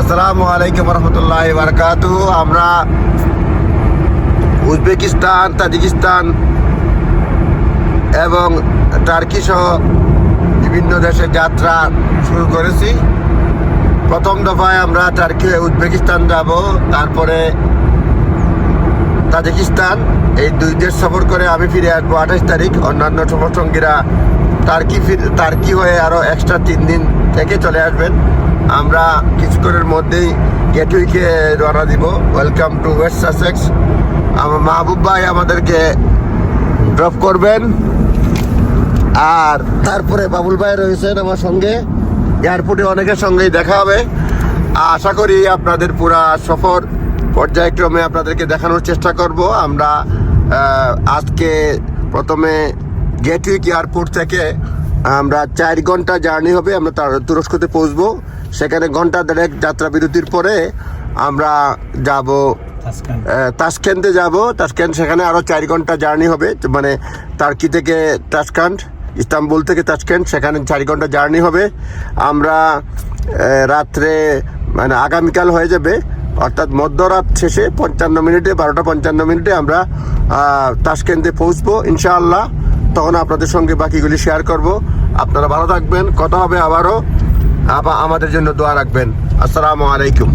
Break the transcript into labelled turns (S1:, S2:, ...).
S1: আসসালামু আলাইকুম রহমতুল্লাহি ওয়া বারাকাতুহু। আমরা উজবেকিস্তান, তাজিকিস্তান এবং টার্কি সহ বিভিন্ন দেশে যাত্রা শুরু করেছি। প্রথম দফায় আমরা উজবেকিস্তান যাব, তারপরে তাজিকিস্তান। এই দুই দেশ সফর করে আমি ফিরে আসবো 28 তারিখ। অন্যান্য সফরসঙ্গীরা টার্কি হয়ে আরও এক্সট্রা 3 দিন থেকে চলে আসবেন। আমরা কিছুক্ষণের মধ্যেই গেটওয়েকে রওনা দিব। Welcome to West Sussex. আমার মাহবুব ভাই আমাদেরকে ড্রপ করবেন, আর তারপরে বাবুল ভাই রয়েছেন আমার সঙ্গে। এয়ারপোর্টে অনেকের সঙ্গেই দেখা হবে। আশা করি আপনাদের পুরা সফর পর্যায়ক্রমে আপনাদেরকে দেখানোর চেষ্টা করব। আমরা আজকে প্রথমে গেটউইক এয়ারপোর্ট থেকে আমরা 4 ঘন্টা জার্নি হবে। আমরা তুরস্কতে পৌঁছবো। সেখানে ঘন্টা 1.5 যাত্রা বিরতির পরে আমরা যাব তাশকেন্তে যাব। তাশকেন্ট, সেখানে আরও 4 ঘন্টা জার্নি হবে। মানে টার্কি থেকে তাশকেন্ট, ইস্তাম্বুল থেকে তাশকেন্ট, সেখানে 4 ঘন্টা জার্নি হবে। আমরা রাত্রে মানে আগামীকাল হয়ে যাবে, অর্থাৎ মধ্যরাত শেষে 55 মিনিটে 12টা 55 মিনিটে আমরা তাশকেন্তে পৌঁছবো ইনশাআল্লাহ। তখন আপনাদের সঙ্গে বাকিগুলি শেয়ার করব। আপনারা ভালো থাকবেন, কথা হবে আবারও। আমাদের জন্য দোয়া রাখবেন। আসসালামু আলাইকুম।